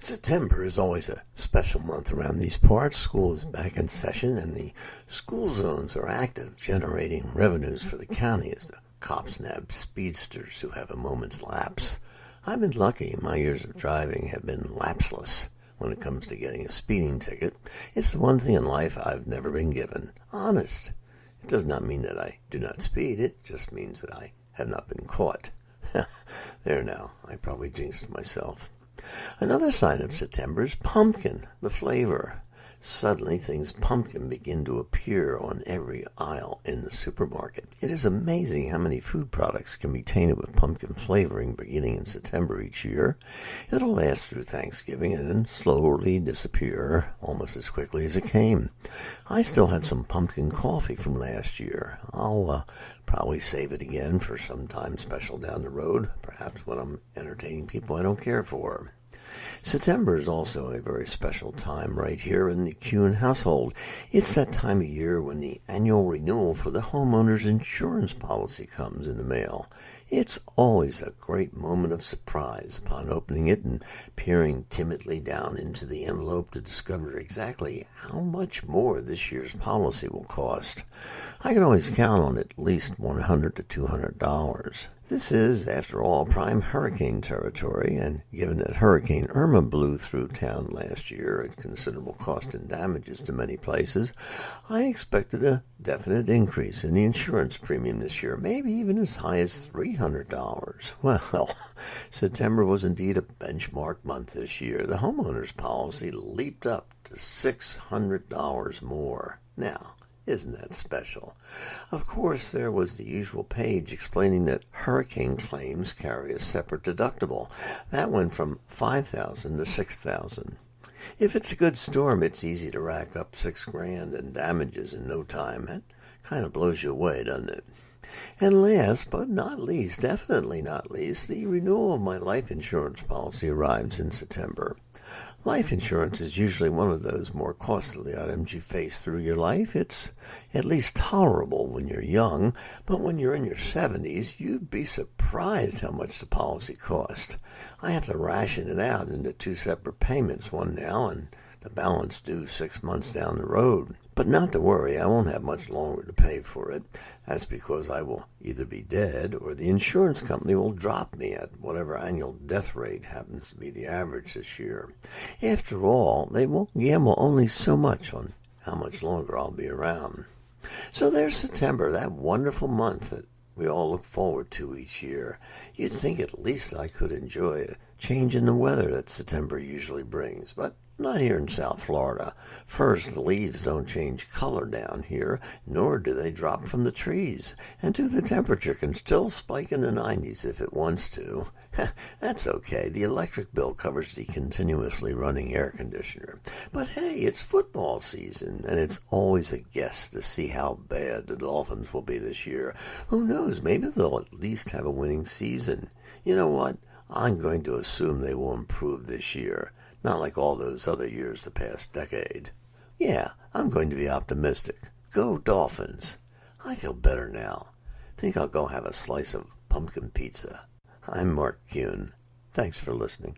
September is always a special month around these parts. School is back in session and the school zones are active, generating revenues for the county as the cops nab speedsters who have a moment's lapse. I've been lucky. My years of driving have been lapseless when it comes to getting a speeding ticket. It's the one thing in life I've never been given. Honest. It does not mean that I do not speed. It just means that I have not been caught. There now. I probably jinxed myself. Another sign of September is pumpkin, the flavor. Suddenly things pumpkin begin to appear on every aisle in the supermarket. It is amazing how many food products can be tainted with pumpkin flavoring beginning in September each year. It'll last through Thanksgiving and then slowly disappear almost as quickly as it came. I still have some pumpkin coffee from last year. I'll probably save it again for some time special down the road, perhaps when I'm entertaining people I don't care for. September is also a very special time right here in the Kuhn household. It's that time of year when the annual renewal for the homeowner's insurance policy comes in the mail. It's always a great moment of surprise upon opening it and peering timidly down into the envelope to discover exactly how much more this year's policy will cost. I can always count on at least $100 to $200. This is, after all, prime hurricane territory, and given that Hurricane Irma blew through town last year at considerable cost and damages to many places, I expected a definite increase in the insurance premium this year, maybe even as high as $300. Well, September was indeed a benchmark month this year. The homeowner's policy leaped up to $600 more. Now, isn't that special? Of course, there was the usual page explaining that hurricane claims carry a separate deductible. That went from $5,000 to $6,000. If it's a good storm, it's easy to rack up $6,000 in damages in no time. That kind of blows you away, doesn't it? And last but not least, definitely not least, the renewal of my life insurance policy arrives in September. Life insurance is usually one of those more costly items you face through your life. It's at least tolerable when you're young, but when you're in your 70s, you'd be surprised how much the policy costs. I have to ration it out into two separate payments, one now and the balance due 6 months down the road. But not to worry, I won't have much longer to pay for it. That's because I will either be dead or the insurance company will drop me at whatever annual death rate happens to be the average this year. After all, they will gamble only so much on how much longer I'll be around. So there's September, that wonderful month that we all look forward to each year. You'd think at least I could enjoy a change in the weather that September usually brings, but not here in South Florida. First, the leaves don't change color down here, nor do they drop from the trees. And the temperature can still spike in the 90s if it wants to. That's okay. The electric bill covers the continuously running air conditioner. But hey, it's football season, and it's always a guess to see how bad the Dolphins will be this year. Who knows? Maybe they'll at least have a winning season. You know what? I'm going to assume they will improve this year. Not like all those other years the past decade. Yeah, I'm going to be optimistic. Go Dolphins. I feel better now. Think I'll go have a slice of pumpkin pizza. I'm Mark Kuhn. Thanks for listening.